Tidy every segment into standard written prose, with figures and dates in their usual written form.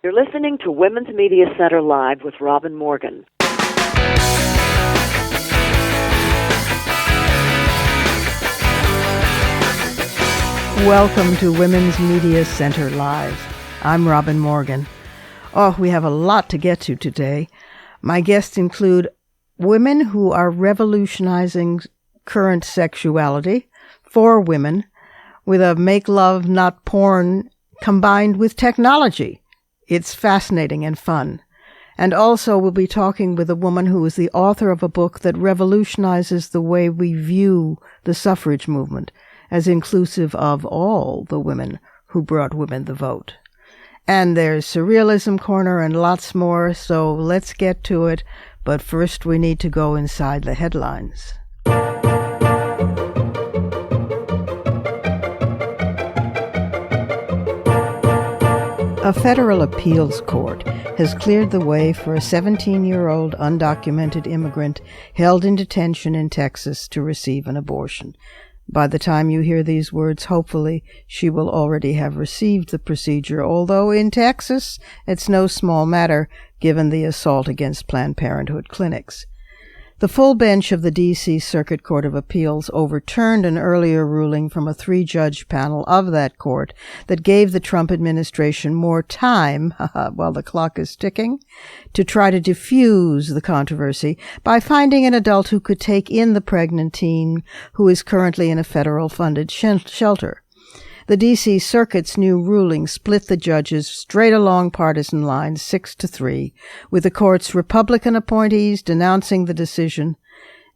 You're listening to Women's Media Center Live with Robin Morgan. Welcome to Women's Media Center Live. I'm Robin Morgan. Oh, we have a lot to get to today. My guests include women who are revolutionizing current sexuality for women with a make love, not porn combined with technology. It's fascinating and fun. And also we'll be talking with a woman who is the author of a book that revolutionizes the way we view the suffrage movement as inclusive of all the women who brought women the vote. And there's Surrealism Corner and lots more, so let's get to it. But first we need to go inside the headlines. A federal appeals court has cleared the way for a 17-year-old undocumented immigrant held in detention in Texas to receive an abortion. By the time you hear these words, hopefully, she will already have received the procedure, although in Texas, it's no small matter given the assault against Planned Parenthood clinics. The full bench of the D.C. Circuit Court of Appeals overturned an earlier ruling from a 3-judge panel of that court that gave the Trump administration more time, while the clock is ticking, to try to diffuse the controversy by finding an adult who could take in the pregnant teen who is currently in a federal-funded shelter. The D.C. Circuit's new ruling split the judges straight along partisan lines 6-3, with the court's Republican appointees denouncing the decision.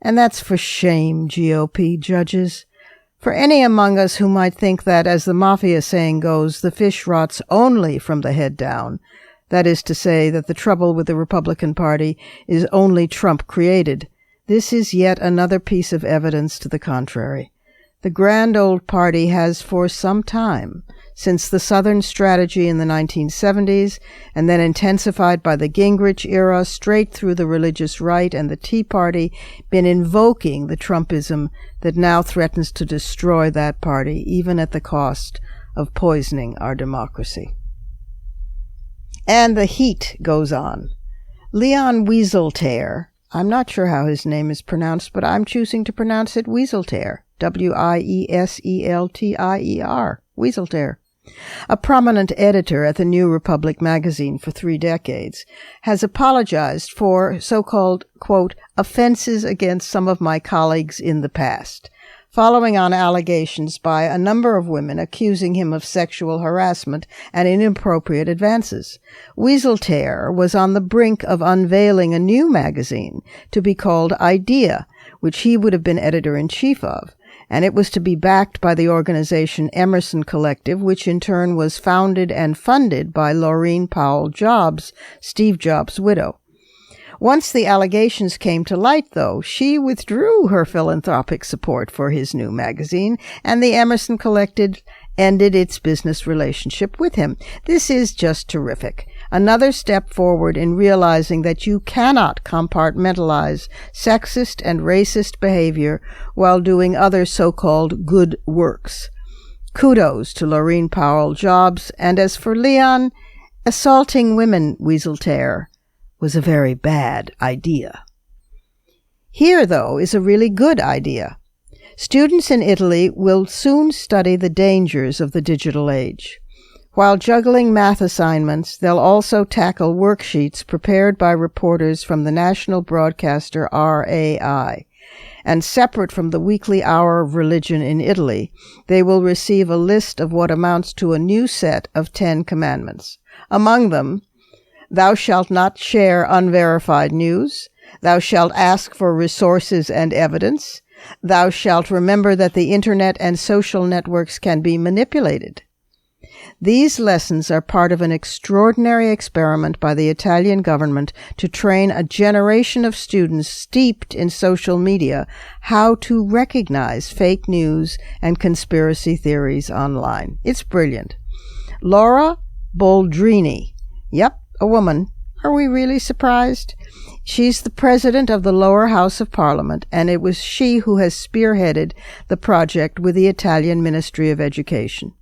And that's for shame, GOP judges. For any among us who might think that, as the mafia saying goes, the fish rots only from the head down, that is to say that the trouble with the Republican Party is only Trump created, this is yet another piece of evidence to the contrary. The grand old party has for some time, since the Southern strategy in the 1970s, and then intensified by the Gingrich era straight through the religious right and the Tea Party, been invoking the Trumpism that now threatens to destroy that party, even at the cost of poisoning our democracy. And the heat goes on. Leon Wieseltier, I'm not sure how his name is pronounced, but I'm choosing to pronounce it Wieseltier. Wieseltier, Wieseltier, a prominent editor at the New Republic magazine for 3 decades, has apologized for so-called, quote, offenses against some of my colleagues in the past, following on allegations by a number of women accusing him of sexual harassment and inappropriate advances. Wieseltier was on the brink of unveiling a new magazine to be called Idea, which he would have been editor-in-chief of, and it was to be backed by the organization Emerson Collective, which in turn was founded and funded by Laurene Powell Jobs, Steve Jobs' widow. Once the allegations came to light, though, she withdrew her philanthropic support for his new magazine, and the Emerson Collective ended its business relationship with him. This is just terrific. Another step forward in realizing that you cannot compartmentalize sexist and racist behavior while doing other so-called good works. Kudos to Laurene Powell Jobs, and as for Leon, assaulting women, Wieseltier, was a very bad idea. Here, though, is a really good idea. Students in Italy will soon study the dangers of the digital age. While juggling math assignments, they'll also tackle worksheets prepared by reporters from the national broadcaster RAI. And separate from the weekly hour of religion in Italy, they will receive a list of what amounts to a new set of 10 commandments. Among them, thou shalt not share unverified news, thou shalt ask for resources and evidence, thou shalt remember that the internet and social networks can be manipulated. These lessons are part of an extraordinary experiment by the Italian government to train a generation of students steeped in social media how to recognize fake news and conspiracy theories online. It's brilliant. Laura Boldrini. Yep, a woman. Are we really surprised? She's the president of the lower house of parliament, and it was she who has spearheaded the project with the Italian Ministry of Education.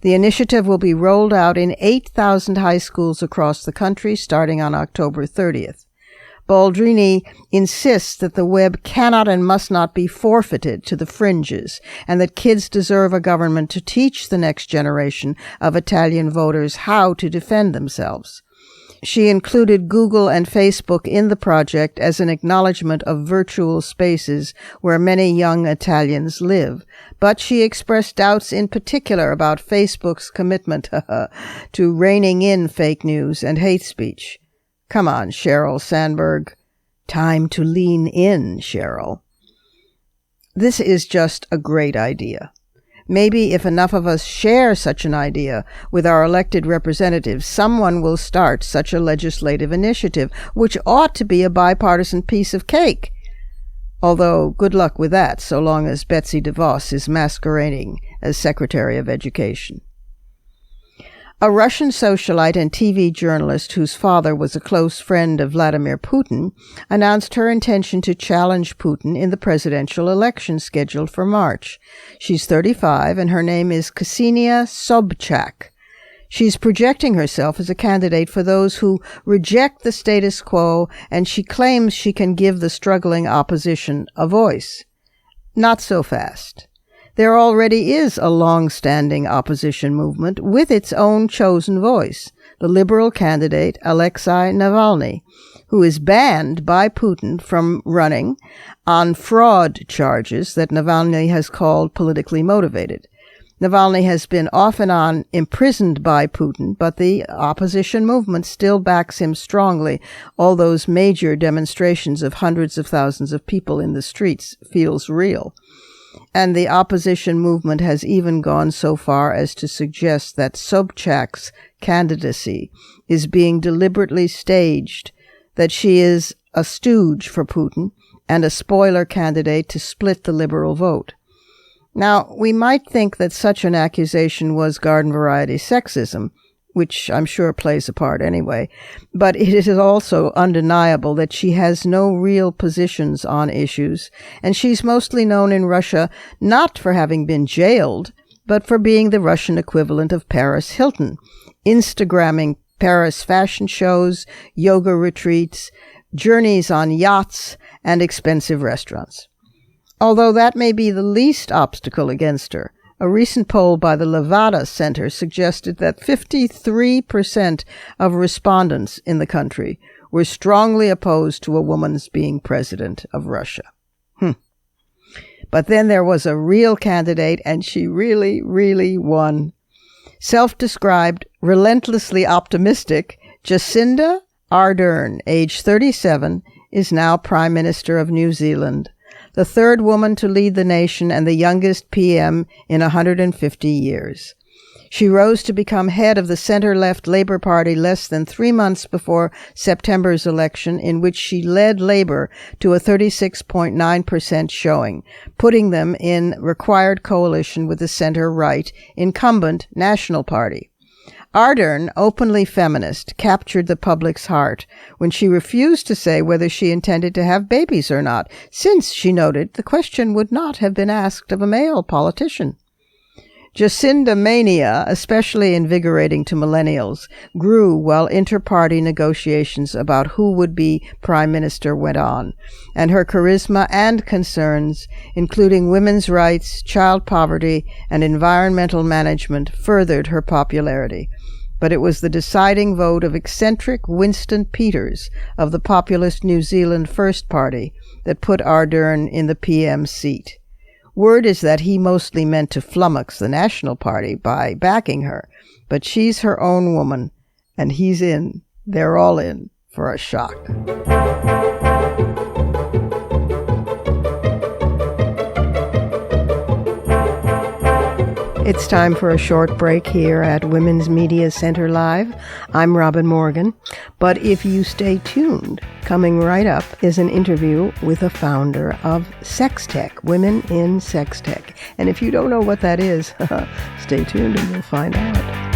The initiative will be rolled out in 8,000 high schools across the country starting on October 30th. Baldrini insists that the web cannot and must not be forfeited to the fringes, and that kids deserve a government to teach the next generation of Italian voters how to defend themselves. She included Google and Facebook in the project as an acknowledgement of virtual spaces where many young Italians live, but she expressed doubts in particular about Facebook's commitment to reining in fake news and hate speech. Come on, Sheryl Sandberg. Time to lean in, Sheryl. This is just a great idea. Maybe if enough of us share such an idea with our elected representatives, someone will start such a legislative initiative, which ought to be a bipartisan piece of cake. Although, good luck with that, so long as Betsy DeVos is masquerading as Secretary of Education. A Russian socialite and TV journalist whose father was a close friend of Vladimir Putin announced her intention to challenge Putin in the presidential election scheduled for March. She's 35 and her name is Ksenia Sobchak. She's projecting herself as a candidate for those who reject the status quo, and she claims she can give the struggling opposition a voice. Not so fast. There already is a long-standing opposition movement with its own chosen voice, the liberal candidate Alexei Navalny, who is banned by Putin from running on fraud charges that Navalny has called politically motivated. Navalny has been off and on imprisoned by Putin, but the opposition movement still backs him strongly. All those major demonstrations of hundreds of thousands of people in the streets feels real. And the opposition movement has even gone so far as to suggest that Sobchak's candidacy is being deliberately staged, that she is a stooge for Putin and a spoiler candidate to split the liberal vote. Now, we might think that such an accusation was garden-variety sexism, which I'm sure plays a part anyway, but it is also undeniable that she has no real positions on issues, and she's mostly known in Russia not for having been jailed, but for being the Russian equivalent of Paris Hilton, Instagramming Paris fashion shows, yoga retreats, journeys on yachts, and expensive restaurants. Although that may be the least obstacle against her, a recent poll by the Levada Center suggested that 53% of respondents in the country were strongly opposed to a woman's being president of Russia. But then there was a real candidate, and she really, really won. Self-described, relentlessly optimistic, Jacinda Ardern, age 37, is now Prime Minister of New Zealand, the third woman to lead the nation and the youngest PM in 150 years. She rose to become head of the center-left Labour Party less than 3 months before September's election, in which she led Labour to a 36.9% showing, putting them in required coalition with the center-right incumbent National Party. Ardern, openly feminist, captured the public's heart when she refused to say whether she intended to have babies or not, since, she noted, the question would not have been asked of a male politician. Jacinda mania, especially invigorating to millennials, grew while inter-party negotiations about who would be prime minister went on, and her charisma and concerns, including women's rights, child poverty, and environmental management, furthered her popularity. But it was the deciding vote of eccentric Winston Peters of the populist New Zealand First Party that put Ardern in the PM seat. Word is that he mostly meant to flummox the National Party by backing her, but she's her own woman, and he's in, they're all in, for a shock. It's time for a short break here at Women's Media Center Live. I'm Robin Morgan, but if you stay tuned, coming right up is an interview with a founder of Sex Tech, Women in Sex Tech. And if you don't know what that is, stay tuned and you'll find out.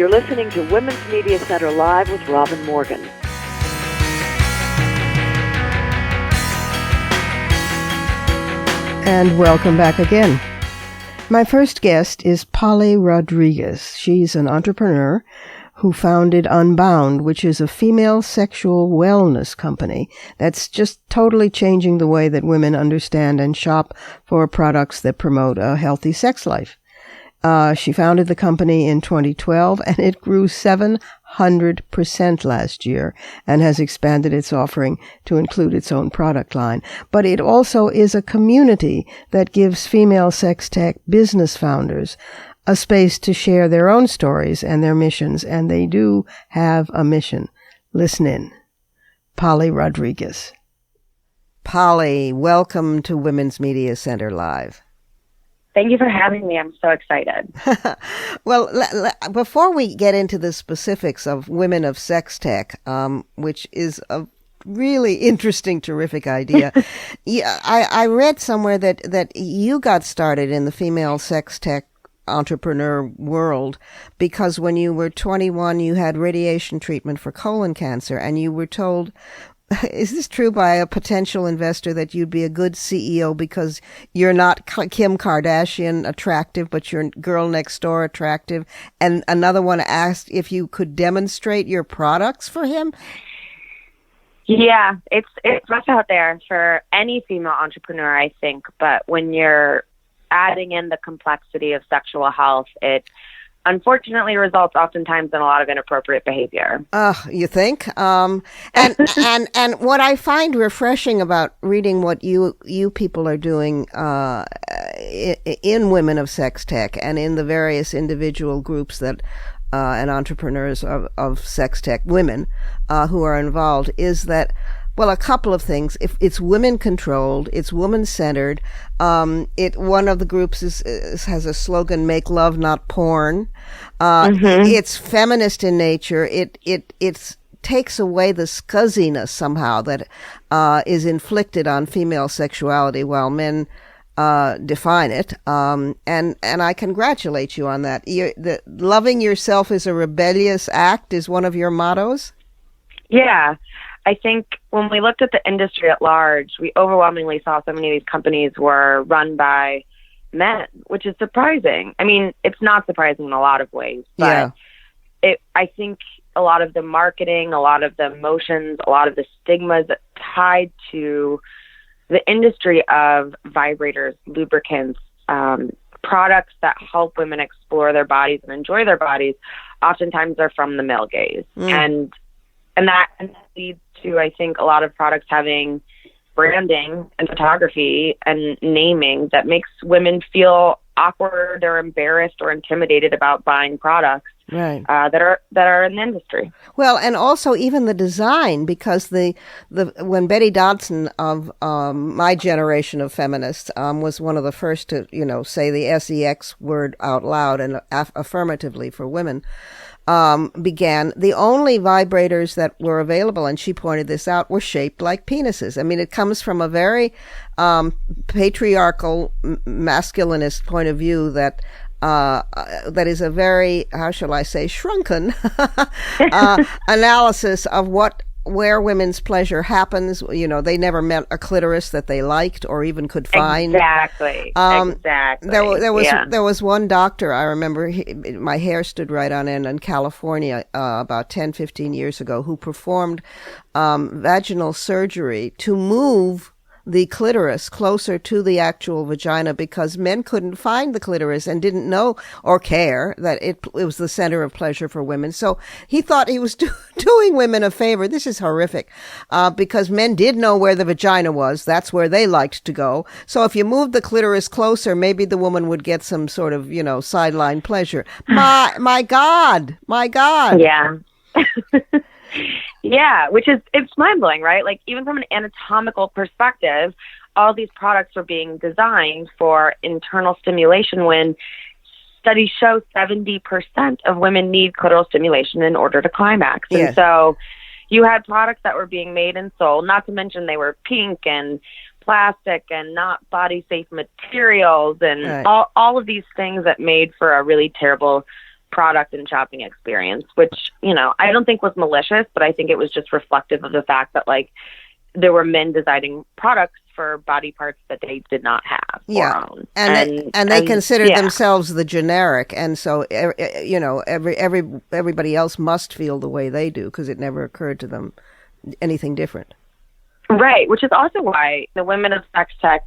You're listening to Women's Media Center Live with Robin Morgan. And welcome back again. My first guest is Polly Rodriguez. She's an entrepreneur who founded Unbound, which is a female sexual wellness company that's just totally changing the way that women understand and shop for products that promote a healthy sex life. She founded the company in 2012, and it grew 700% last year and has expanded its offering to include its own product line. But it also is a community that gives female sex tech business founders a space to share their own stories and their missions, and they do have a mission. Listen in. Polly Rodriguez. Polly, welcome to Women's Media Center Live. Thank you for having me. I'm so excited. Well, before we get into the specifics of Women of Sex Tech, which is a really interesting, terrific idea, I read somewhere that you got started in the female sex tech entrepreneur world because when you were 21, you had radiation treatment for colon cancer, and you were told, is this true, by a potential investor, that you'd be a good CEO because you're not Kim Kardashian attractive, but you're girl next door attractive? And another one asked if you could demonstrate your products for him. Yeah, it's rough out there for any female entrepreneur, I think. But when you're adding in the complexity of sexual health, it unfortunately results oftentimes in a lot of inappropriate behavior. You think? And what I find refreshing about reading what you people are doing in Women of Sex Tech and in the various individual groups that and entrepreneurs of sex tech women who are involved is that, well, a couple of things. If it's women controlled, it's woman centered. One of the groups has a slogan: "Make love, not porn." It's feminist in nature. It takes away the scuzziness somehow that is inflicted on female sexuality, while men define it. And I congratulate you on that. Loving yourself is a rebellious act is one of your mottos. Yeah. I think when we looked at the industry at large, we overwhelmingly saw so many of these companies were run by men, which is surprising. I mean, it's not surprising in a lot of ways, but I think a lot of the marketing, a lot of the emotions, a lot of the stigmas tied to the industry of vibrators, lubricants, products that help women explore their bodies and enjoy their bodies, oftentimes are from the male gaze. And that leads to, I think, a lot of products having branding and photography and naming that makes women feel awkward or embarrassed or intimidated about buying products that are in the industry. Well, and also even the design, because when Betty Dodson of my generation of feminists was one of the first to say the sex word out loud and affirmatively for women. Began, the only vibrators that were available, and she pointed this out, were shaped like penises. I mean, it comes from a very patriarchal, masculinist point of view that is a very, how shall I say, shrunken analysis of where women's pleasure happens. They never met a clitoris that they liked or even could find. Exactly. There was one doctor, I remember, my hair stood right on end, in California about 10, 15 years ago, who performed vaginal surgery to move the clitoris closer to the actual vagina because men couldn't find the clitoris and didn't know or care that it was the center of pleasure for women. So he thought he was doing women a favor. This is horrific because men did know where the vagina was. That's where they liked to go. So if you moved the clitoris closer, maybe the woman would get some sort of, sideline pleasure. My God. Yeah. Yeah, it's mind-blowing, right? Like, even from an anatomical perspective, all these products are being designed for internal stimulation when studies show 70% of women need clitoral stimulation in order to climax. Yes. And so you had products that were being made and sold, not to mention they were pink and plastic and not body-safe materials and all of these things that made for a really terrible product and shopping experience, which, I don't think was malicious, but I think it was just reflective of the fact that, like, there were men designing products for body parts that they did not have or own. And they considered themselves the generic, and so everybody else must feel the way they do because it never occurred to them anything different. Right, which is also why the women of sex tech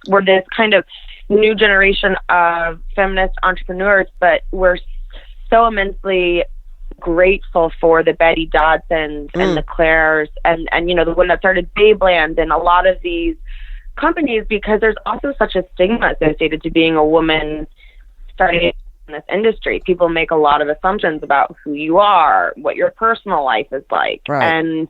were this kind of new generation of feminist entrepreneurs, but we're so immensely grateful for the Betty Dodsons and the Claires and the one that started Babeland and a lot of these companies, because there's also such a stigma associated to being a woman starting in this industry. People make a lot of assumptions about who you are, what your personal life is like. Right. And,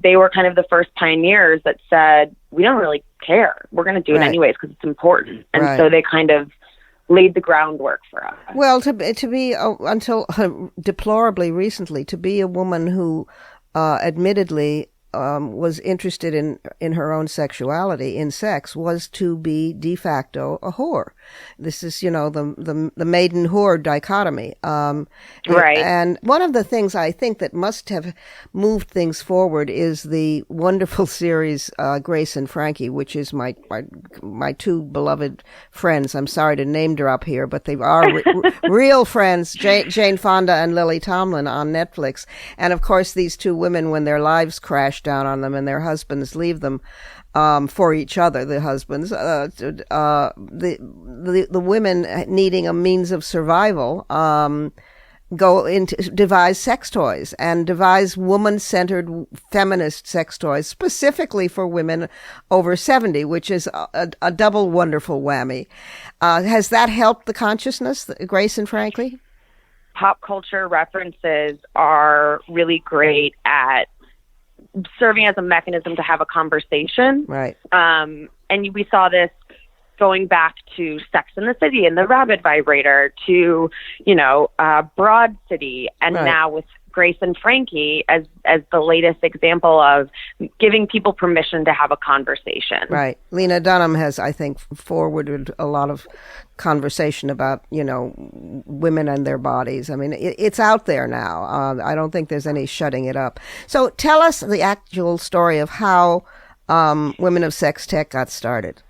they were kind of the first pioneers that said, we don't really care. We're going to do it anyways because it's important. And so they kind of laid the groundwork for us. Well, to be until deplorably recently, to be a woman who admittedly was interested in her own sexuality, in sex, was to be de facto a whore. This is, the maiden whore dichotomy. Right. And one of the things I think that must have moved things forward is the wonderful series Grace and Frankie, which is my two beloved friends. I'm sorry to name drop here, but they are real friends, Jane Fonda and Lily Tomlin on Netflix. And of course, these two women, when their lives crash down on them and their husbands leave them for each other, the husbands, the women needing a means of survival go into devise sex toys and devise woman-centered feminist sex toys specifically for women over 70, which is a double wonderful whammy. Has that helped the consciousness, Grace and Frankly? Pop culture references are really great at serving as a mechanism to have a conversation. Right. And we saw this going back to Sex and the City and the Rabbit Vibrator to, Broad City. And now with Grace and Frankie as the latest example of giving people permission to have a conversation. Right. Lena Dunham has, I think, forwarded a lot of conversation about, women and their bodies. I mean, it's out there now. I don't think there's any shutting it up. So tell us the actual story of how Women of Sex Tech got started.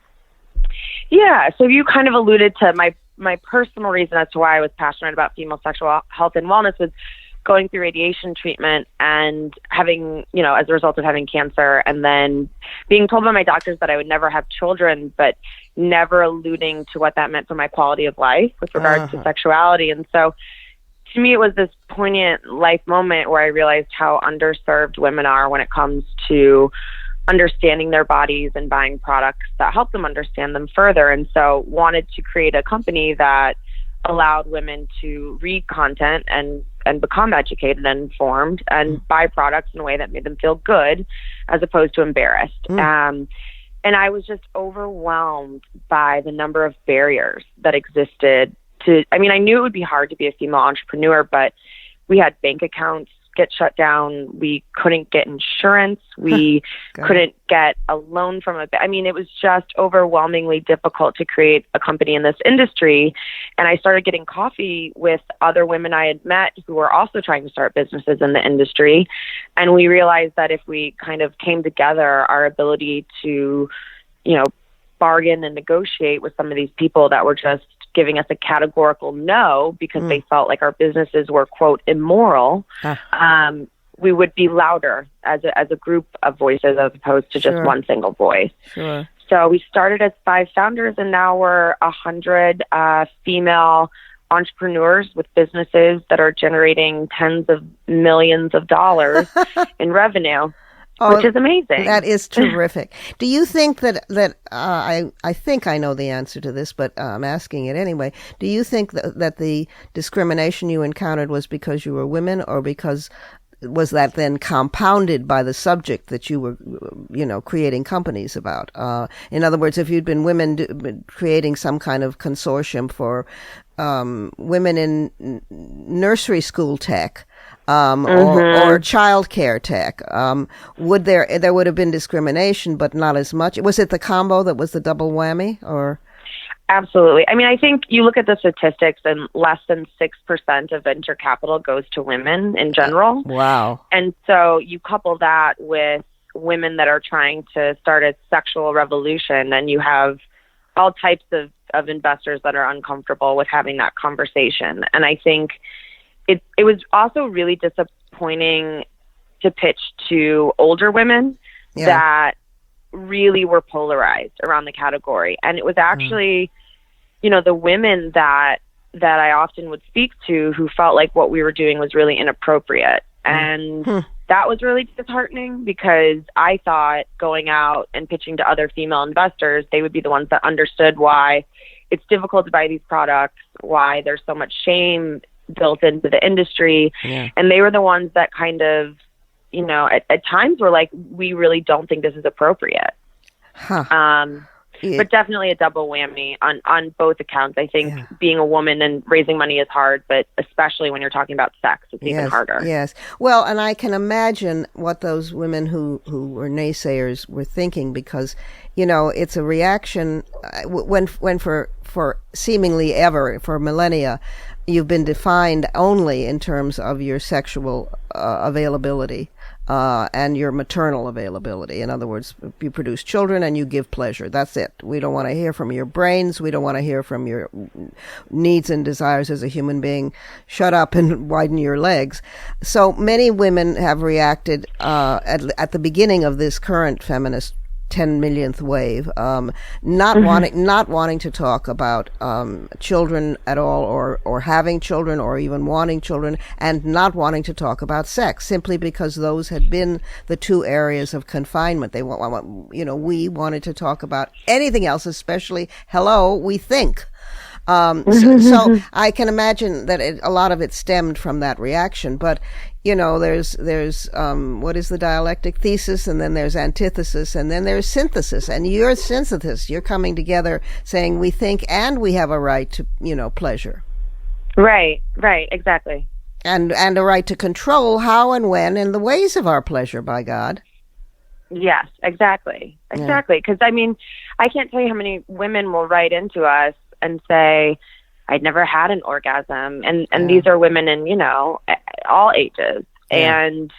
Yeah, so you kind of alluded to my personal reason as to why I was passionate about female sexual health and wellness was going through radiation treatment and having, as a result of having cancer, and then being told by my doctors that I would never have children, but never alluding to what that meant for my quality of life with regards to sexuality. And so to me, it was this poignant life moment where I realized how underserved women are when it comes to understanding their bodies and buying products that help them understand them further. And so wanted to create a company that allowed women to read content and become educated and informed and buy products in a way that made them feel good as opposed to embarrassed. And I was just overwhelmed by the number of barriers that existed I knew it would be hard to be a female entrepreneur, but we had bank accounts get shut down. We couldn't get insurance. We couldn't get a loan from it was just overwhelmingly difficult to create a company in this industry. And I started getting coffee with other women I had met who were also trying to start businesses in the industry. And we realized that if we kind of came together, our ability to, bargain and negotiate with some of these people that were just giving us a categorical no because they felt like our businesses were, quote, immoral, we would be louder as a group of voices as opposed to just one single voice. Sure. So we started as 5 founders, and now we're 100 female entrepreneurs with businesses that are generating tens of millions of dollars in revenue. Which is amazing. That is terrific. Do you think that I think I know the answer to this, but I'm asking it anyway. Do you think that the discrimination you encountered was because you were women, or was that then compounded by the subject that you were, creating companies about? In other words, if you'd been women creating some kind of consortium for women in nursery school tech, or childcare tech, there would have been discrimination, but not as much. Was it the combo that was the double whammy, or? Absolutely. I mean, I think you look at the statistics and less than 6% of venture capital goes to women in general. Wow. And so you couple that with women that are trying to start a sexual revolution, and you have all types of investors that are uncomfortable with having that conversation. And I think it was also really disappointing to pitch to older women that really were polarized around the category. And it was actually, the women that I often would speak to who felt like what we were doing was really inappropriate. And that was really disheartening, because I thought going out and pitching to other female investors, they would be the ones that understood why it's difficult to buy these products, why there's so much shame built into the industry. Yeah. And they were the ones that kind of, at times were like, we really don't think this is appropriate. But definitely a double whammy on both accounts. I think being a woman and raising money is hard, but especially when you're talking about sex, it's even harder. Yes. Well, and I can imagine what those women who were naysayers were thinking, because, it's a reaction when for seemingly ever, for millennia, you've been defined only in terms of your sexual availability. And your maternal availability. In other words, you produce children and you give pleasure. That's it. We don't want to hear from your brains. We don't want to hear from your needs and desires as a human being. Shut up and widen your legs. So many women have reacted at the beginning of this current feminist 10 millionth wave, not wanting to talk about children at all, or having children, or even wanting children, and not wanting to talk about sex, simply because those had been the two areas of confinement. We wanted to talk about anything else, especially we think. So I can imagine that a lot of it stemmed from that reaction. But there's what is the dialectic? Thesis, and then there's antithesis, and then there's synthesis. And your synthesis, you're coming together saying we think and we have a right to pleasure. Right, exactly. And a right to control how and when and the ways of our pleasure, by God. Yes, exactly. Because I can't tell you how many women will write into us and say, I'd never had an orgasm. And these are women in, all ages. Yeah. And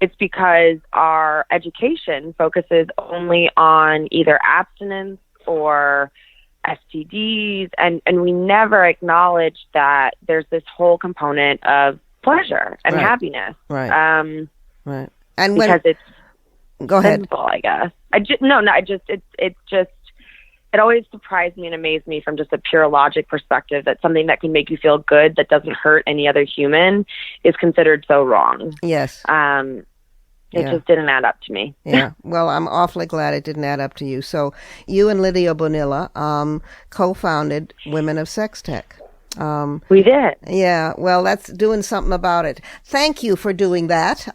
it's because our education focuses only on either abstinence or STDs. And we never acknowledge that there's this whole component of pleasure and happiness. Right. Right. And because it's go ahead. Simple, I guess. It always surprised me and amazed me from just a pure logic perspective that something that can make you feel good, that doesn't hurt any other human, is considered so wrong. Yes. It just didn't add up to me. Yeah. Well, I'm awfully glad it didn't add up to you. So you and Lydia Bonilla co-founded Women of Sex Tech. We did. Yeah. Well, that's doing something about it. Thank you for doing that.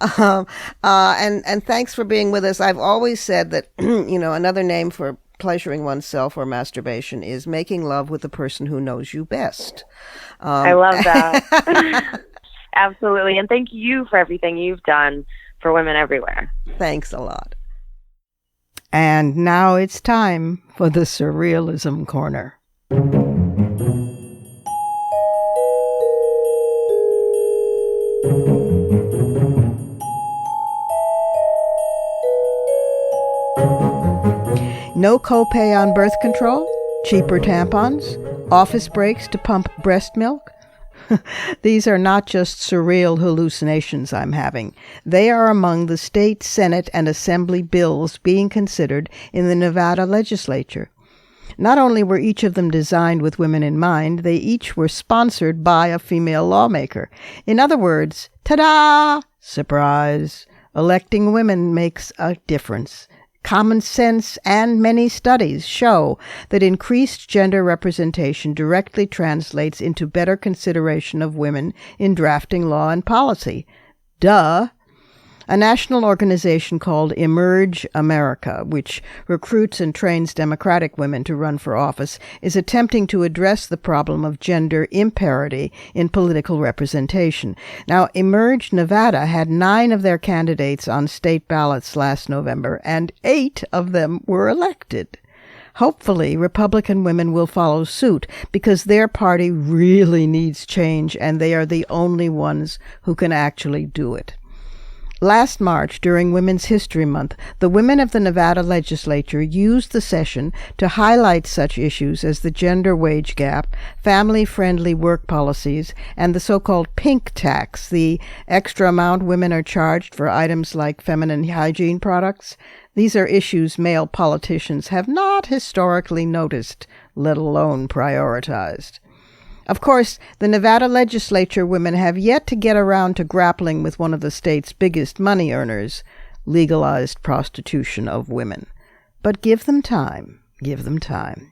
And thanks for being with us. I've always said that, another name for pleasuring oneself or masturbation is making love with the person who knows you best. I love that. Absolutely. And thank you for everything you've done for women everywhere. Thanks a lot. And now it's time for the Surrealism Corner. No copay on birth control, cheaper tampons, office breaks to pump breast milk. These are not just surreal hallucinations I'm having. They are among the state, Senate, and Assembly bills being considered in the Nevada legislature. Not only were each of them designed with women in mind, they each were sponsored by a female lawmaker. In other words, ta-da! Surprise! Electing women makes a difference. Common sense and many studies show that increased gender representation directly translates into better consideration of women in drafting law and policy. Duh! A national organization called Emerge America, which recruits and trains Democratic women to run for office, is attempting to address the problem of gender imparity in political representation. Now, Emerge Nevada had 9 of their candidates on state ballots last November, and 8 of them were elected. Hopefully, Republican women will follow suit because their party really needs change and they are the only ones who can actually do it. Last March, during Women's History Month, the women of the Nevada legislature used the session to highlight such issues as the gender wage gap, family-friendly work policies, and the so-called pink tax, the extra amount women are charged for items like feminine hygiene products. These are issues male politicians have not historically noticed, let alone prioritized. Of course, the Nevada legislature women have yet to get around to grappling with one of the state's biggest money earners, legalized prostitution of women. But give them time. Give them time.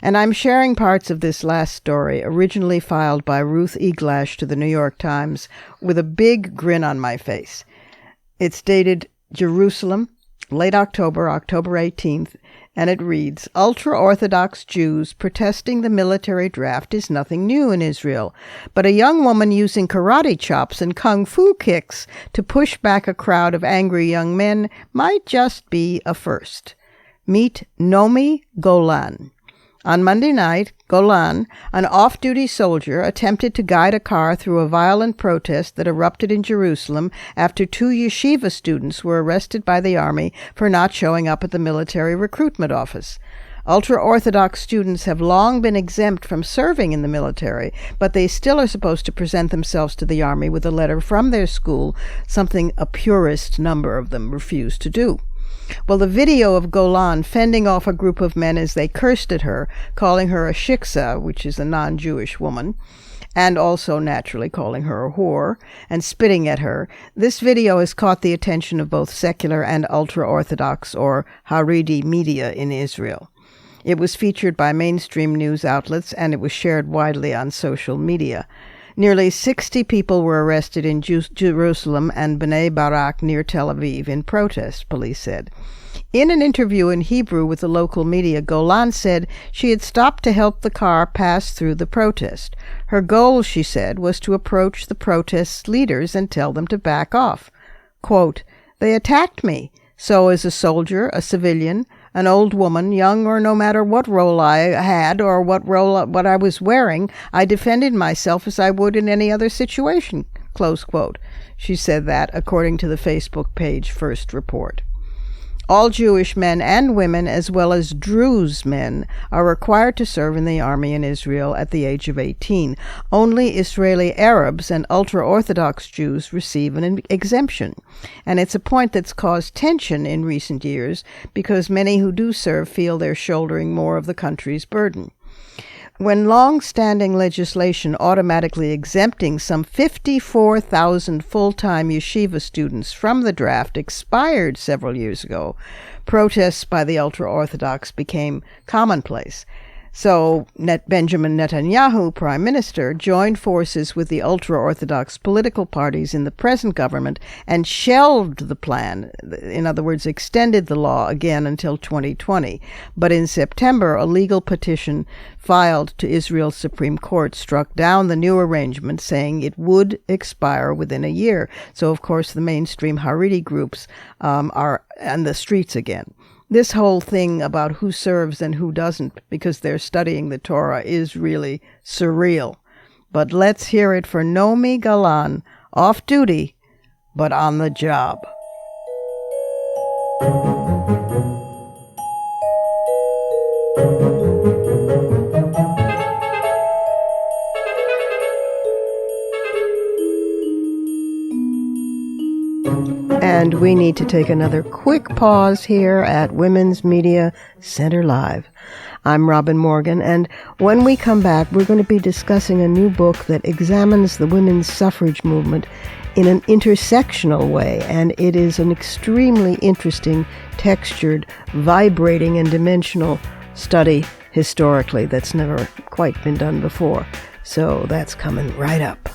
And I'm sharing parts of this last story, originally filed by Ruth Eglash to the New York Times, with a big grin on my face. It's dated Jerusalem, late October, October 18th, and it reads, "Ultra-Orthodox Jews protesting the military draft is nothing new in Israel, but a young woman using karate chops and kung fu kicks to push back a crowd of angry young men might just be a first. Meet Nomi Golan." On Monday night, Golan, an off-duty soldier, attempted to guide a car through a violent protest that erupted in Jerusalem after 2 yeshiva students were arrested by the army for not showing up at the military recruitment office. Ultra-Orthodox students have long been exempt from serving in the military, but they still are supposed to present themselves to the army with a letter from their school, something a purist number of them refuse to do. Well, the video of Golan fending off a group of men as they cursed at her, calling her a shiksa, which is a non-Jewish woman, and also naturally calling her a whore, and spitting at her, this video has caught the attention of both secular and ultra-Orthodox or Haredi media in Israel. It was featured by mainstream news outlets, and it was shared widely on social media. Nearly 60 people were arrested in Jerusalem and Bnei Barak near Tel Aviv in protest, police said. In an interview in Hebrew with the local media, Golan said she had stopped to help the car pass through the protest. Her goal, she said, was to approach the protest leaders and tell them to back off. Quote, "They attacked me. So as a soldier, a civilian, an old woman, young or no matter what role I had or what I was wearing, I defended myself as I would in any other situation," close quote. She said that, according to the Facebook page First Report. All Jewish men and women, as well as Druze men, are required to serve in the army in Israel at the age of 18. Only Israeli Arabs and ultra-Orthodox Jews receive an exemption. And it's a point that's caused tension in recent years because many who do serve feel they're shouldering more of the country's burden. When long-standing legislation automatically exempting some 54,000 full-time yeshiva students from the draft expired several years ago, protests by the ultra-Orthodox became commonplace. So Benjamin Netanyahu, prime minister, joined forces with the ultra-Orthodox political parties in the present government and shelved the plan, in other words, extended the law again until 2020. But in September, a legal petition filed to Israel's Supreme Court struck down the new arrangement, saying it would expire within a year. So, of course, the mainstream Haredi groups are on the streets again. This whole thing about who serves and who doesn't because they're studying the Torah is really surreal. But let's hear it for Nomi Golan, off duty, but on the job. And we need to take another quick pause here at Women's Media Center Live. I'm Robin Morgan, and when we come back, we're going to be discussing a new book that examines the women's suffrage movement in an intersectional way, and it is an extremely interesting, textured, vibrating, and dimensional study historically that's never quite been done before. So that's coming right up.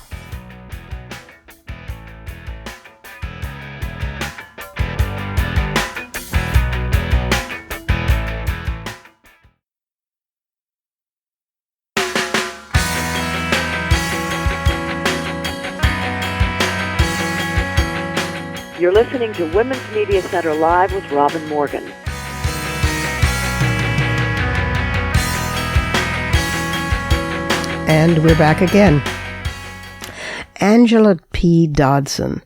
You're listening to Women's Media Center Live with Robin Morgan. And we're back again. Angela P. Dodson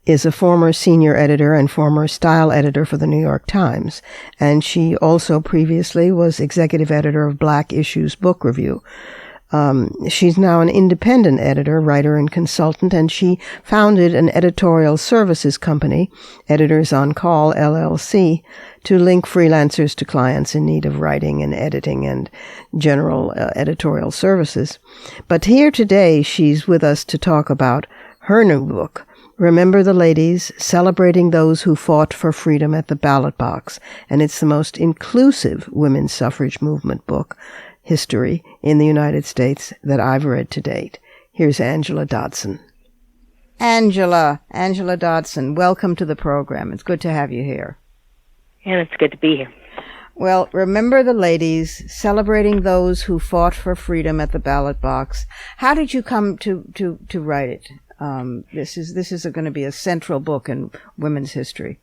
is a former senior editor and former style editor for the New York Times, and she also previously was executive editor of Black Issues Book Review. She's now an independent editor, writer, and consultant, and she founded an editorial services company, Editors on Call, LLC, to link freelancers to clients in need of writing and editing and general editorial services. But here today, she's with us to talk about her new book, Remember the Ladies, Celebrating Those Who Fought for Freedom at the Ballot Box. And it's the most inclusive women's suffrage movement book history in the United States that I've read to date. Here's Angela Dodson. Angela Dodson, welcome to the program. It's good to have you here. And it's good to be here. Well, Remember the Ladies, Celebrating Those Who Fought for Freedom at the Ballot Box. How did you come to write it? This is going to be a central book in women's history.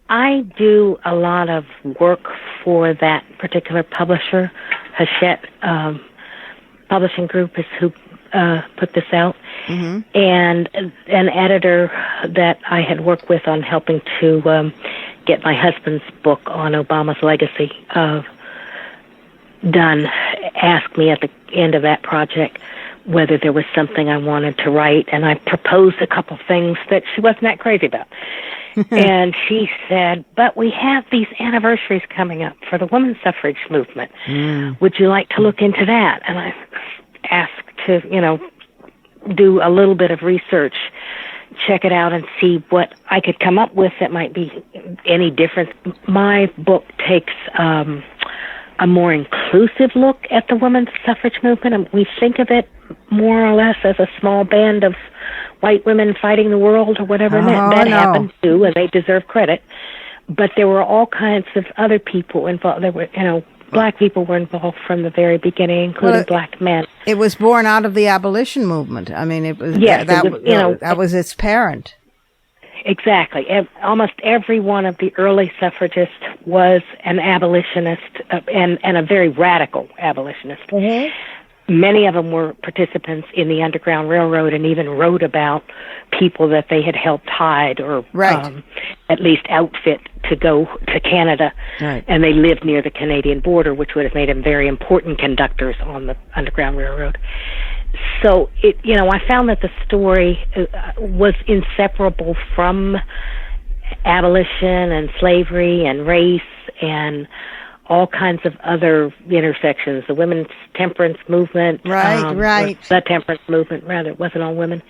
I do a lot of work for that particular publisher. Hachette Publishing Group is who put this out. Mm-hmm. And an editor that I had worked with on helping to get my husband's book on Obama's legacy done asked me at the end of that project whether there was something I wanted to write, and I proposed a couple things that she wasn't that crazy about. And she said, but we have these anniversaries coming up for the women's suffrage movement. Would you like to look into that? And I asked to, do a little bit of research, check it out and see what I could come up with that might be any different. My book takes a more inclusive look at the women's suffrage movement, and we think of it more or less as a small band of white women fighting the world or whatever. That happened too, and they deserve credit. But there were all kinds of other people involved. There were, black people were involved from the very beginning, including black men. It was born out of the abolition movement. I mean, it was that was its parent. Exactly. Almost every one of the early suffragists was an abolitionist, and a very radical abolitionist. Mm-hmm. Many of them were participants in the Underground Railroad and even wrote about people that they had helped hide or at least outfit to go to Canada. Right. And they lived near the Canadian border, which would have made them very important conductors on the Underground Railroad. So, I found that the story was inseparable from abolition and slavery and race and all kinds of other intersections. The women's temperance movement. The temperance movement, rather. It wasn't all women.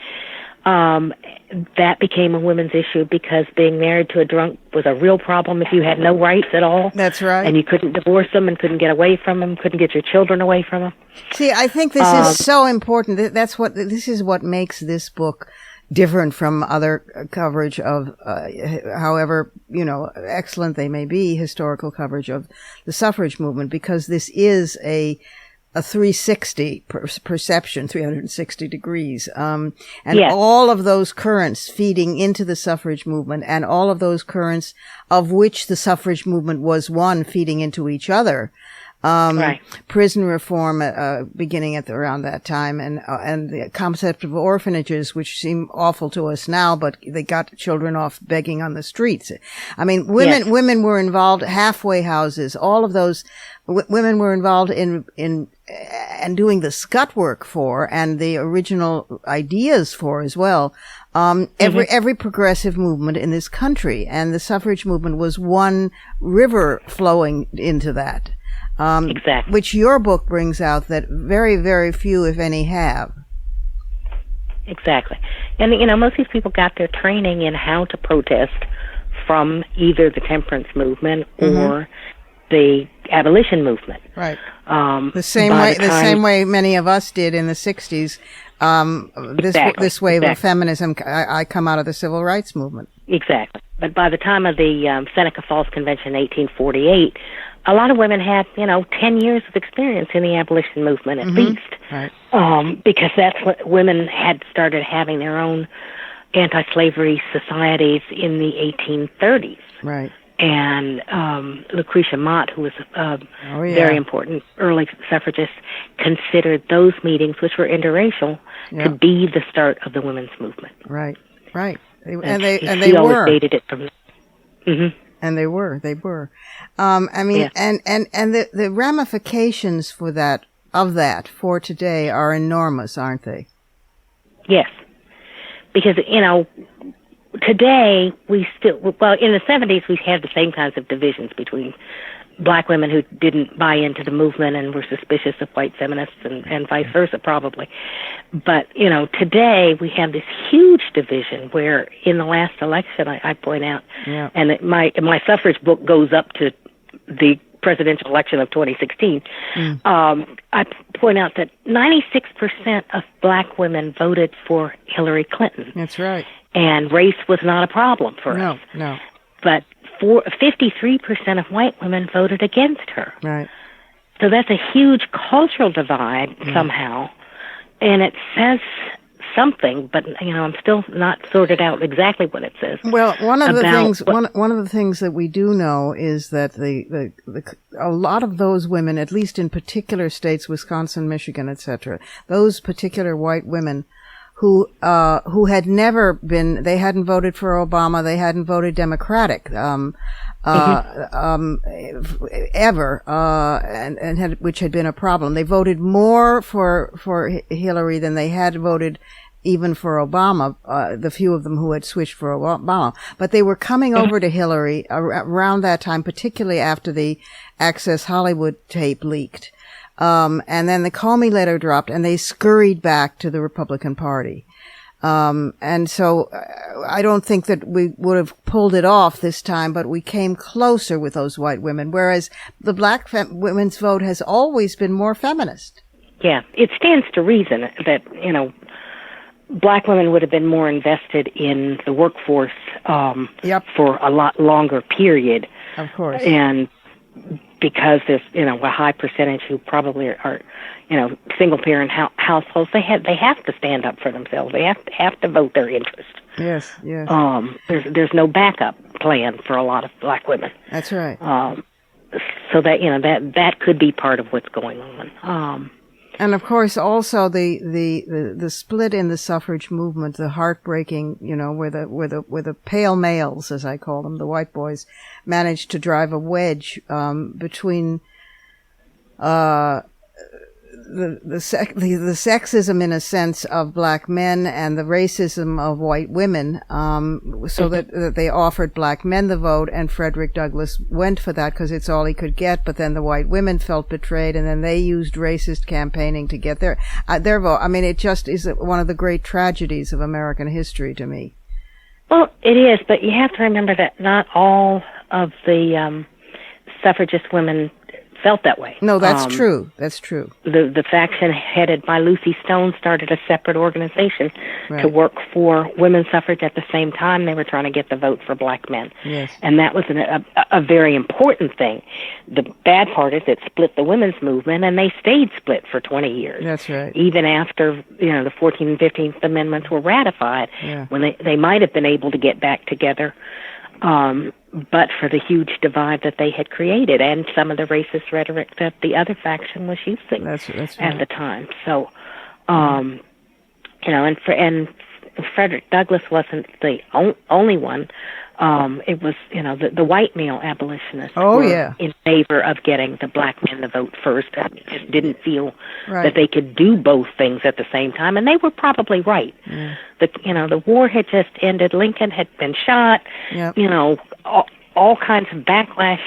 That became a women's issue because being married to a drunk was a real problem if you had no rights at all. That's right. And you couldn't divorce them and couldn't get away from them, couldn't get your children away from them. See, I think this is so important. This is what makes this book different from other coverage of, however, excellent they may be, historical coverage of the suffrage movement, because this is a 360 perception, 360 degrees. And all of those currents feeding into the suffrage movement, and all of those currents of which the suffrage movement was one feeding into each other. Prison reform, beginning at around that time, and the concept of orphanages, which seem awful to us now, but they got children off begging on the streets. I mean, women were involved, halfway houses, all of those, women were involved in and doing the scut work for, and the original ideas for as well. Every progressive movement in this country, and the suffrage movement was one river flowing into that. Exactly. Which your book brings out that very, very few, if any, have. Exactly. And, most of these people got their training in how to protest from either the temperance movement or the abolition movement. Right. The same way many of us did in the 60s. This wave of feminism, I come out of the civil rights movement. Exactly. But by the time of the Seneca Falls Convention in 1848, a lot of women had, 10 years of experience in the abolition movement at least. Right. Because that's what women had started having their own anti-slavery societies in the 1830s. Right. and Lucretia Mott, who was a very important early suffragist, considered those meetings, which were interracial, to be the start of the women's movement. Right. They she always were. dated it from. Mm-hmm. And they were. And the ramifications for that for today are enormous, aren't they? Yes, because today we still, in the 70s we had the same kinds of divisions between black women who didn't buy into the movement and were suspicious of white feminists and vice versa, probably. But, today we have this huge division where in the last election, I point out, and my suffrage book goes up to the presidential election of 2016, I point out that 96% of black women voted for Hillary Clinton. That's right. And race was not a problem for us. No. But 53% of white women voted against her. Right. So that's a huge cultural divide somehow, and it says something, but I'm still not sorted out exactly what it says. Well, one of the things that we do know is that a lot of those women, at least in particular states, Wisconsin, Michigan, etc., those particular white women who had never been, they hadn't voted for Obama, they hadn't voted Democratic, ever, and had, which had been a problem. They voted more for Hillary than they had voted even for Obama, the few of them who had switched for Obama. But they were coming over to Hillary around that time, particularly after the Access Hollywood tape leaked. And then the Comey letter dropped, and they scurried back to the Republican Party. And so I don't think that we would have pulled it off this time, but we came closer with those white women, whereas the black women's vote has always been more feminist. Yeah, it stands to reason that, black women would have been more invested in the workforce for a lot longer period. Of course. And because there's, a high percentage who probably are, single parent households, they have to stand up for themselves. They have to vote their interest. Yes. There's no backup plan for a lot of black women. That's right. So that, that could be part of what's going on. And of course, also the split in the suffrage movement, the heartbreaking, where the pale males, as I call them, the white boys, managed to drive a wedge between the sexism, in a sense, of black men and the racism of white women, so that they offered black men the vote, and Frederick Douglass went for that because it's all he could get. But then the white women felt betrayed, and then they used racist campaigning to get their vote. I mean, it just is one of the great tragedies of American history to me. Well, it is, but you have to remember that not all of the suffragist women felt that way. No, that's true. That's true. The faction headed by Lucy Stone started a separate organization to work for women's suffrage at the same time they were trying to get the vote for black men. Yes. And that was a very important thing. The bad part is it split the women's movement, and they stayed split for 20 years. That's right. Even after, the 14th and 15th Amendments were ratified, when they might have been able to get back together, but for the huge divide that they had created and some of the racist rhetoric that the other faction was using that's right. at the time. So, and Frederick Douglass wasn't the only one. It was, the white male abolitionists were in favor of getting the black men the vote first, and just didn't feel that they could do both things at the same time, and they were probably right. Yeah. The war had just ended. Lincoln had been shot. Yep. All kinds of backlash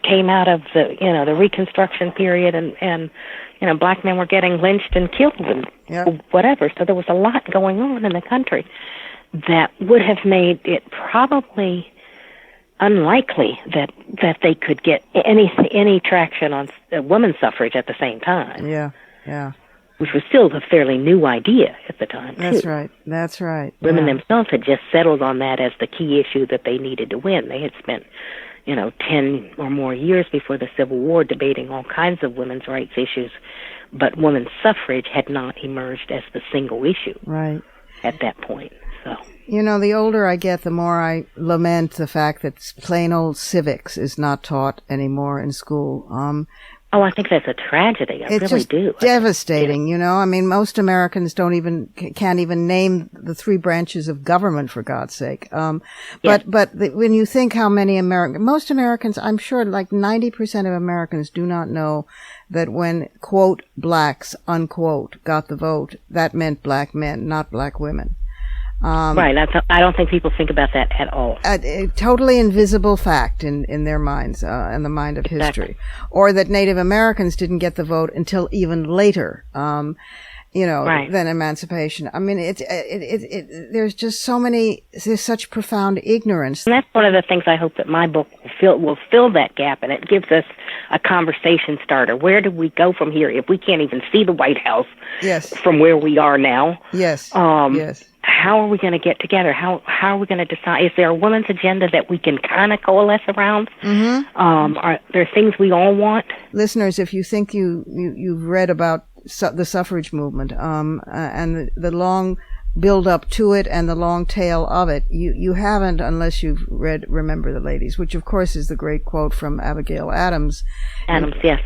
came out of the Reconstruction period, and black men were getting lynched and killed and whatever. So there was a lot going on in the country that would have made it probably unlikely that they could get any traction on women's suffrage at the same time. Yeah. Which was still a fairly new idea at the time, too. That's right. Women themselves had just settled on that as the key issue that they needed to win. They had spent, 10 or more years before the Civil War debating all kinds of women's rights issues, but women's suffrage had not emerged as the single issue at that point. So. You know, the older I get, the more I lament the fact that plain old civics is not taught anymore in school. I think that's a tragedy. I really do. It's devastating, you know. I mean, most Americans can't even name the 3 branches of government, for God's sake. But when you think how many most Americans, I'm sure like 90% of Americans do not know that when, quote, blacks, unquote, got the vote, that meant black men, not black women. Right. I don't think people think about that at all. A totally invisible fact in their minds, in the mind of history. Or that Native Americans didn't get the vote until even later, than emancipation. I mean, there's just there's such profound ignorance. And that's one of the things I hope that my book will fill that gap, and it gives us a conversation starter. Where do we go from here if we can't even see the White House from where we are now? Yes. Yes. How are we going to get together? How are we going to decide? Is there a women's agenda that we can kind of coalesce around? Mm-hmm. Are there things we all want? Listeners, if you think you've read about the suffrage movement and the long build up to it and the long tail of it, you haven't unless you've read Remember the Ladies, which of course is the great quote from Abigail Adams. Yes.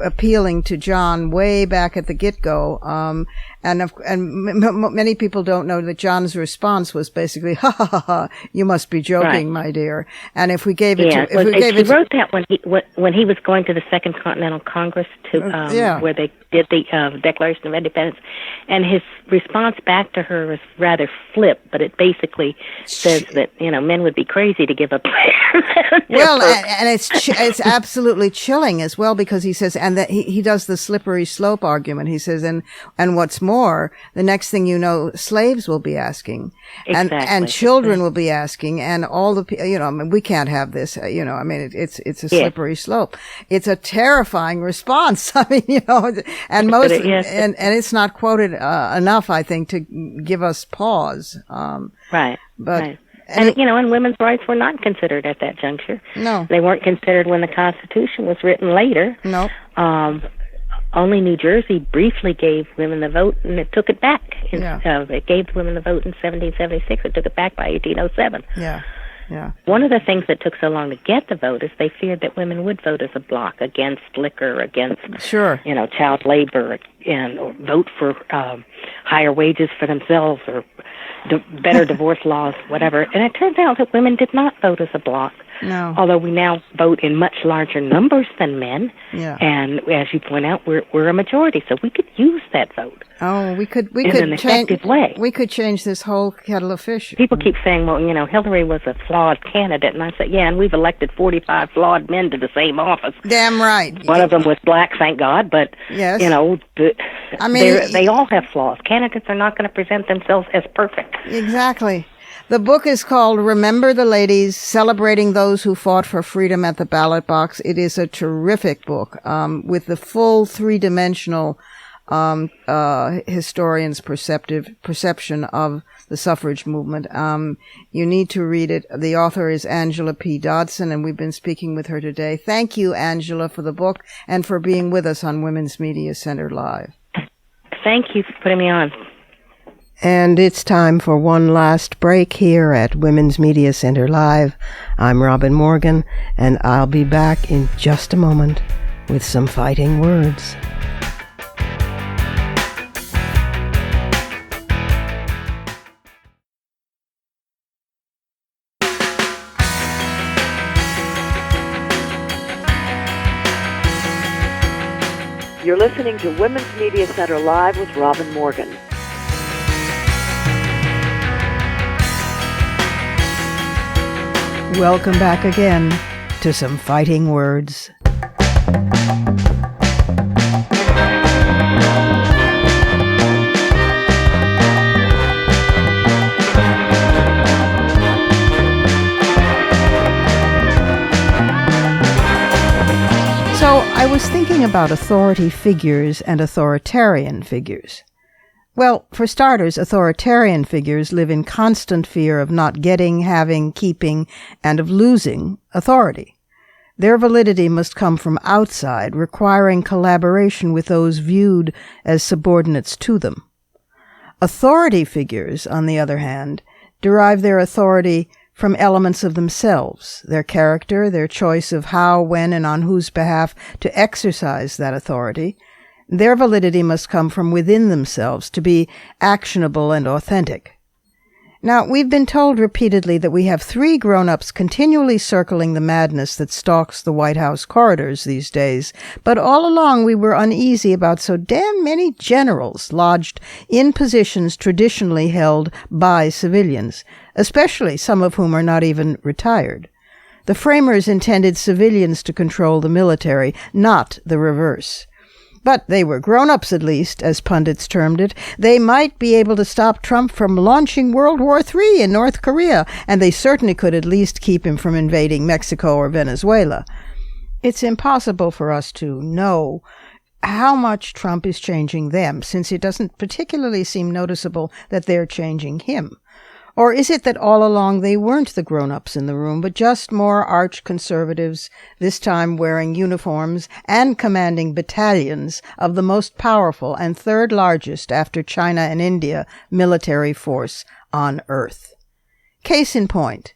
Appealing to John way back at the get-go. And many people don't know that John's response was basically, "Ha ha ha ha! You must be joking, my dear." And if we gave it, he wrote that when he was going to the Second Continental Congress where they did the Declaration of Independence, and his response back to her was rather flip, but it basically says that men would be crazy to give up. Well, and it's absolutely chilling as well, because he says, and that he does the slippery slope argument. He says, and what's more, the next thing you know, slaves will be asking, and children will be asking, and all the I mean, we can't have this. I mean, it's a slippery slope. It's a terrifying response. I mean, and most and it's not quoted enough, I think, to give us pause. Right. But. Right. And women's rights were not considered at that juncture. No. They weren't considered when the Constitution was written later. No. Only New Jersey briefly gave women the vote, and it took it back. It gave women the vote in 1776. It took it back by 1807. Yeah. Yeah. One of the things that took so long to get the vote is they feared that women would vote as a bloc against liquor, against child labor, or vote for higher wages for themselves, or better divorce laws, whatever. And it turns out that women did not vote as a bloc. No. Although we now vote in much larger numbers than men. Yeah. And as you point out, we're a majority, so we could use that vote. Oh, we could in an effective way. We could change this whole kettle of fish. People keep saying, well, Hillary was a flawed candidate, and I say, yeah, and we've elected 45 flawed men to the same office. Damn right. One of them was black, thank God, but yes. They all have flaws. Candidates are not going to present themselves as perfect. Exactly. The book is called Remember the Ladies, Celebrating Those Who Fought for Freedom at the Ballot Box. It is a terrific book with the full three-dimensional historian's perception of the suffrage movement. You need to read it. The author is Angela P. Dodson, and we've been speaking with her today. Thank you, Angela, for the book and for being with us on Women's Media Center Live. Thank you for putting me on. And it's time for one last break here at Women's Media Center Live. I'm Robin Morgan, and I'll be back in just a moment with some fighting words. You're listening to Women's Media Center Live with Robin Morgan. Welcome back again to some fighting words. So I was thinking about authority figures and authoritarian figures. Well, for starters, authoritarian figures live in constant fear of not getting, having, keeping, and of losing authority. Their validity must come from outside, requiring collaboration with those viewed as subordinates to them. Authority figures, on the other hand, derive their authority from elements of themselves, their character, their choice of how, when, and on whose behalf to exercise that authority. Their validity must come from within themselves to be actionable and authentic. Now, we've been told repeatedly that we have 3 grown-ups continually circling the madness that stalks the White House corridors these days, but all along we were uneasy about so damn many generals lodged in positions traditionally held by civilians, especially some of whom are not even retired. The framers intended civilians to control the military, not the reverse. But they were grown-ups, at least, as pundits termed it. They might be able to stop Trump from launching World War III in North Korea, and they certainly could at least keep him from invading Mexico or Venezuela. It's impossible for us to know how much Trump is changing them, since it doesn't particularly seem noticeable that they're changing him. Or is it that all along they weren't the grown-ups in the room, but just more arch-conservatives, this time wearing uniforms and commanding battalions of the most powerful and third largest after China and India military force on Earth? Case in point,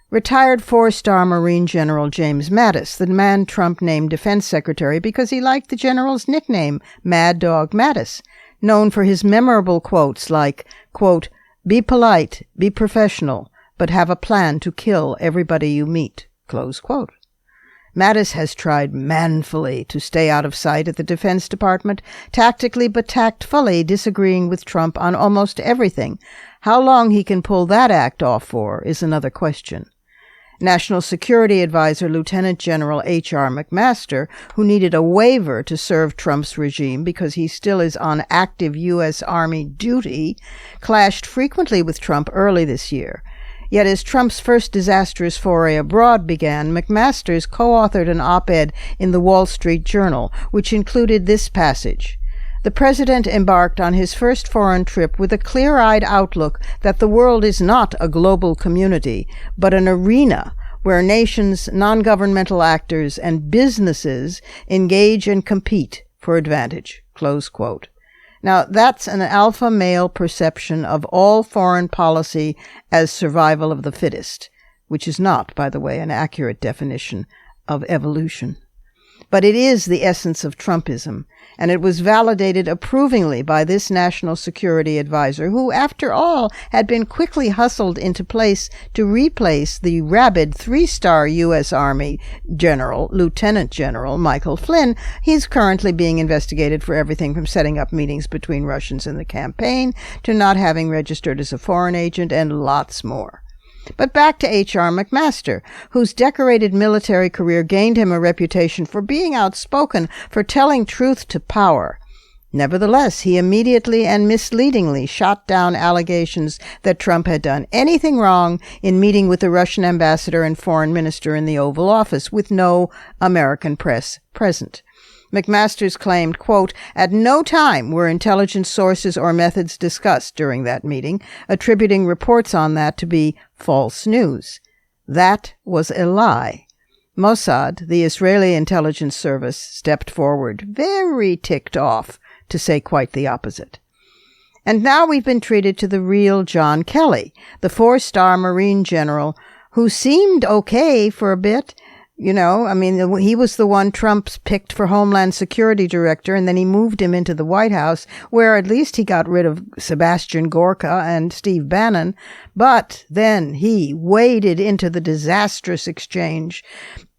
retired 4-star Marine General James Mattis, the man Trump named Defense Secretary because he liked the general's nickname, Mad Dog Mattis, known for his memorable quotes like, quote, "Be polite, be professional, but have a plan to kill everybody you meet," close quote. Mattis has tried manfully to stay out of sight at the Defense Department, tactically but tactfully disagreeing with Trump on almost everything. How long he can pull that act off for is another question. National Security Advisor Lieutenant General H.R. McMaster, who needed a waiver to serve Trump's regime because he still is on active U.S. Army duty, clashed frequently with Trump early this year. Yet as Trump's first disastrous foray abroad began, McMaster's co-authored an op-ed in the Wall Street Journal, which included this passage. The president embarked on his first foreign trip with a clear-eyed outlook that the world is not a global community, but an arena where nations, non-governmental actors, and businesses engage and compete for advantage, close quote. Now, that's an alpha male perception of all foreign policy as survival of the fittest, which is not, by the way, an accurate definition of evolution. But it is the essence of Trumpism, and it was validated approvingly by this national security advisor, who, after all, had been quickly hustled into place to replace the rabid 3-star U.S. Army General, Lieutenant General Michael Flynn. He's currently being investigated for everything from setting up meetings between Russians in the campaign to not having registered as a foreign agent, and lots more. But back to H.R. McMaster, whose decorated military career gained him a reputation for being outspoken, for telling truth to power. Nevertheless, he immediately and misleadingly shot down allegations that Trump had done anything wrong in meeting with the Russian ambassador and foreign minister in the Oval Office, with no American press present. McMaster's claimed, quote, "At no time were intelligence sources or methods discussed during that meeting, attributing reports on that to be false news. That was a lie. Mossad, the Israeli intelligence service, stepped forward, very ticked off, to say quite the opposite. And now we've been treated to the real John Kelly, the 4-star Marine general, who seemed okay for a bit. You know, I mean, he was the one Trump picked for Homeland Security Director, and then he moved him into the White House, where at least he got rid of Sebastian Gorka and Steve Bannon. But then he waded into the disastrous exchange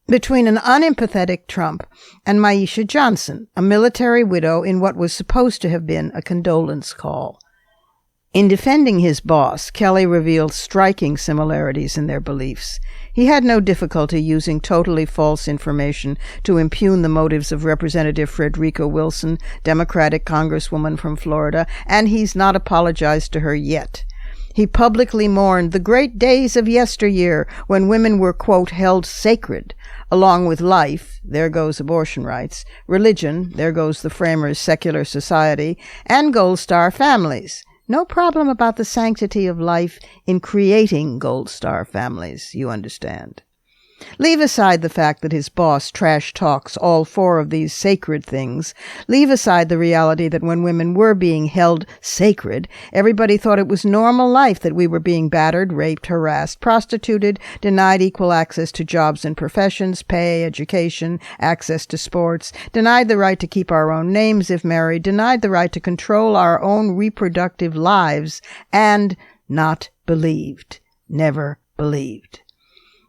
between an unempathetic Trump and Maisha Johnson, a military widow in what was supposed to have been a condolence call. In defending his boss, Kelly revealed striking similarities in their beliefs. He had no difficulty using totally false information to impugn the motives of Representative Frederica Wilson, Democratic Congresswoman from Florida, and he's not apologized to her yet. He publicly mourned the great days of yesteryear when women were, quote, held sacred, along with life, there goes abortion rights, religion, there goes the framers' secular society, and Gold Star families. No problem about the sanctity of life in creating Gold Star families, you understand. Leave aside the fact that his boss trash talks all four of these sacred things. Leave aside the reality that when women were being held sacred, everybody thought it was normal life that we were being battered, raped, harassed, prostituted, denied equal access to jobs and professions, pay, education, access to sports, denied the right to keep our own names if married, denied the right to control our own reproductive lives, and not believed. Never believed.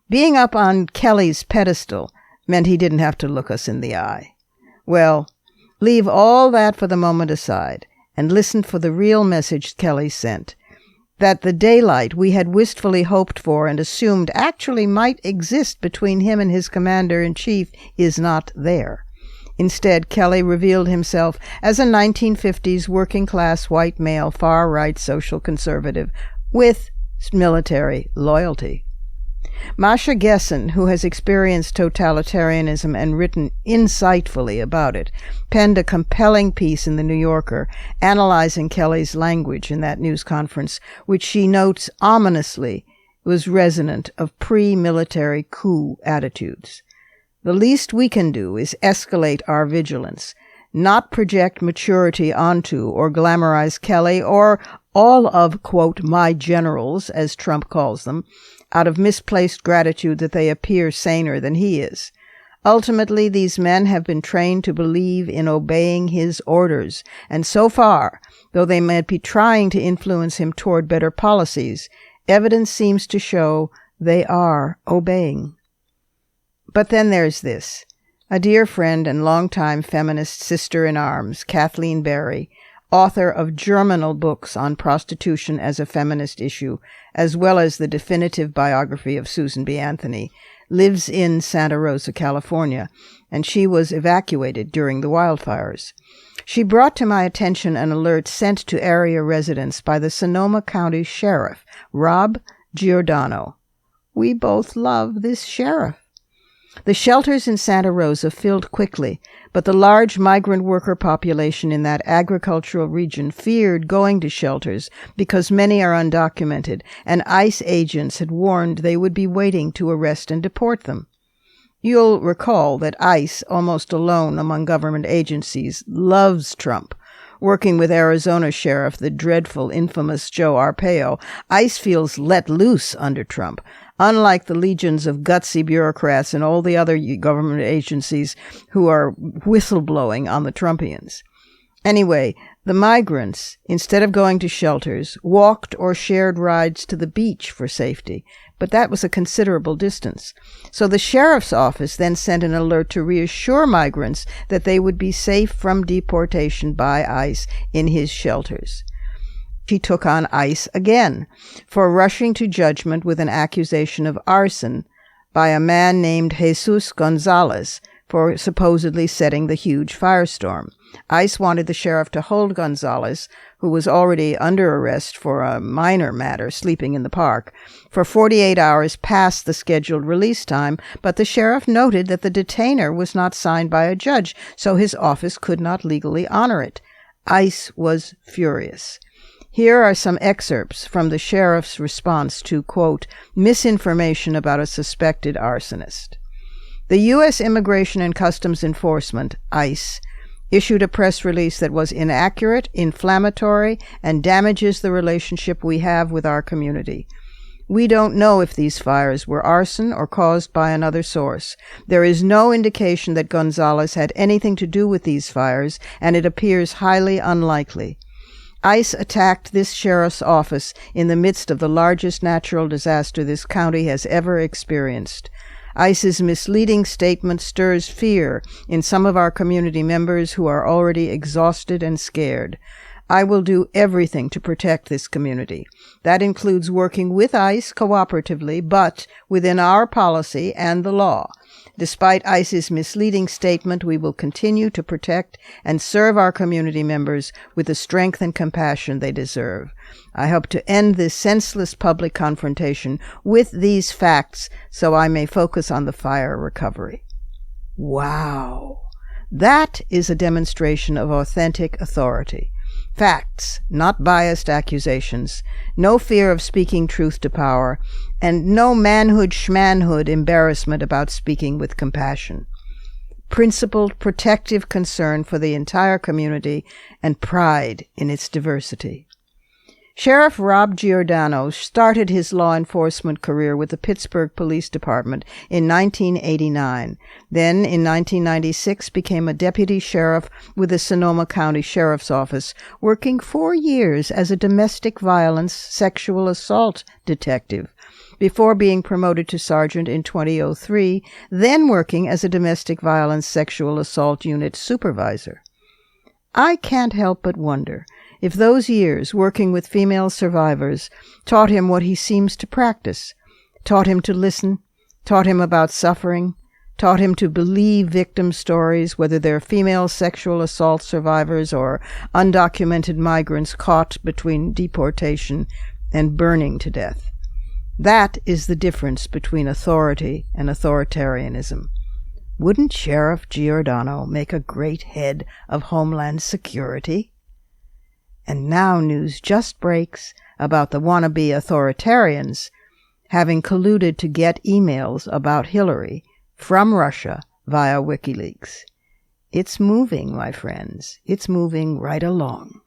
Being up on Kelly's pedestal meant he didn't have to look us in the eye. Well, leave all that for the moment aside and listen for the real message Kelly sent, that the daylight we had wistfully hoped for and assumed actually might exist between him and his commander-in-chief is not there. Instead, Kelly revealed himself as a 1950s working-class white male far-right social conservative with military loyalty. Masha Gessen, who has experienced totalitarianism and written insightfully about it, penned a compelling piece in The New Yorker analyzing Kelly's language in that news conference, which she notes ominously was resonant of pre-military coup attitudes. The least we can do is escalate our vigilance, not project maturity onto or glamorize Kelly or all of, quote, my generals, as Trump calls them, out of misplaced gratitude that they appear saner than he is. Ultimately, these men have been trained to believe in obeying his orders, and so far, though they might be trying to influence him toward better policies, evidence seems to show they are obeying. But then there's this. A dear friend and longtime feminist sister-in-arms, Kathleen Berry, author of germinal books on prostitution as a feminist issue, as well as the definitive biography of Susan B. Anthony, lives in Santa Rosa, California, and she was evacuated during the wildfires. She brought to my attention an alert sent to area residents by the Sonoma County Sheriff, Rob Giordano. We both love this sheriff. The shelters in Santa Rosa filled quickly, but the large migrant worker population in that agricultural region feared going to shelters because many are undocumented, and ICE agents had warned they would be waiting to arrest and deport them. You'll recall that ICE, almost alone among government agencies, loves Trump. Working with Arizona Sheriff, the dreadful, infamous Joe Arpaio, ICE feels let loose under Trump, unlike the legions of gutsy bureaucrats and all the other government agencies who are whistleblowing on the Trumpians. Anyway, the migrants, instead of going to shelters, walked or shared rides to the beach for safety, but that was a considerable distance. So the sheriff's office then sent an alert to reassure migrants that they would be safe from deportation by ICE in his shelters. He took on ICE again for rushing to judgment with an accusation of arson by a man named Jesus Gonzalez for supposedly setting the huge firestorm. ICE wanted the sheriff to hold Gonzalez, who was already under arrest for a minor matter, sleeping in the park, for 48 hours past the scheduled release time, but the sheriff noted that the detainer was not signed by a judge, so his office could not legally honor it. ICE was furious. Here are some excerpts from the sheriff's response to, quote, misinformation about a suspected arsonist. The U.S. Immigration and Customs Enforcement, ICE, issued a press release that was inaccurate, inflammatory, and damages the relationship we have with our community. We don't know if these fires were arson or caused by another source. There is no indication that Gonzalez had anything to do with these fires, and it appears highly unlikely. ICE attacked this sheriff's office in the midst of the largest natural disaster this county has ever experienced. ICE's misleading statement stirs fear in some of our community members who are already exhausted and scared. I will do everything to protect this community. That includes working with ICE cooperatively, but within our policy and the law. Despite ICE's misleading statement, we will continue to protect and serve our community members with the strength and compassion they deserve. I hope to end this senseless public confrontation with these facts so I may focus on the fire recovery. Wow! That is a demonstration of authentic authority. Facts, not biased accusations, no fear of speaking truth to power, and no manhood schmanhood embarrassment about speaking with compassion. Principled, protective concern for the entire community and pride in its diversity. Sheriff Rob Giordano started his law enforcement career with the Pittsburgh Police Department in 1989. Then, in 1996, became a deputy sheriff with the Sonoma County Sheriff's Office, working 4 years as a domestic violence sexual assault detective, before being promoted to sergeant in 2003, then working as a domestic violence sexual assault unit supervisor. I can't help but wonder if those years working with female survivors taught him what he seems to practice, taught him to listen, taught him about suffering, taught him to believe victim stories, whether they're female sexual assault survivors or undocumented migrants caught between deportation and burning to death. That is the difference between authority and authoritarianism. Wouldn't Sheriff Giordano make a great head of Homeland Security? And now news just breaks about the wannabe authoritarians having colluded to get emails about Hillary from Russia via WikiLeaks. It's moving, my friends. It's moving right along.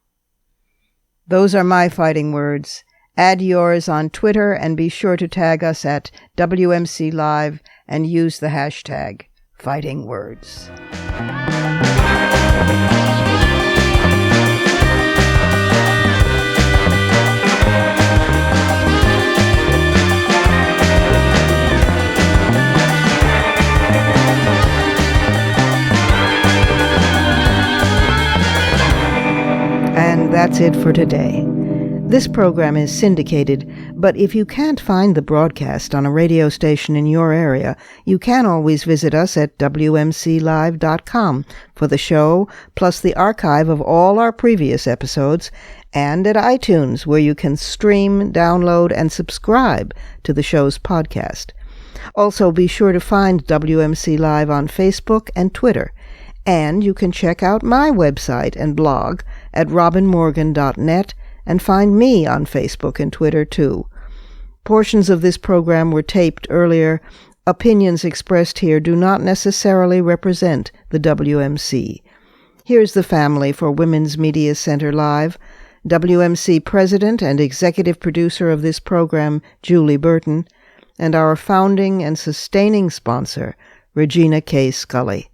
Those are my fighting words. Add yours on Twitter and be sure to tag us at WMC Live and use the hashtag Fighting Words. And that's it for today. This program is syndicated, but if you can't find the broadcast on a radio station in your area, you can always visit us at WMCLive.com for the show, plus the archive of all our previous episodes, and at iTunes, where you can stream, download, and subscribe to the show's podcast. Also, be sure to find WMC Live on Facebook and Twitter, and you can check out my website and blog at robinmorgan.net, and find me on Facebook and Twitter, too. Portions of this program were taped earlier. Opinions expressed here do not necessarily represent the WMC. Here's the family for Women's Media Center Live. WMC President and Executive Producer of this program, Julie Burton, and our founding and sustaining sponsor, Regina K. Scully.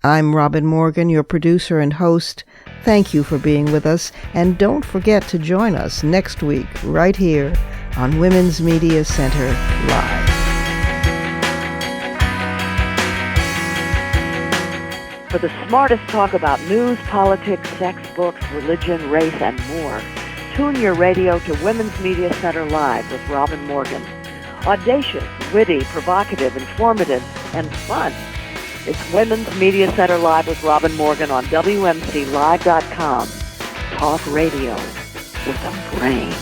I'm Robin Morgan, your producer and host. Thank you for being with us, and don't forget to join us next week right here on Women's Media Center Live. For the smartest talk about news, politics, sex, books, religion, race, and more, tune your radio to Women's Media Center Live with Robin Morgan. Audacious, witty, provocative, informative, and fun. It's Women's Media Center Live with Robin Morgan on WMCLive.com. Talk radio with a brain.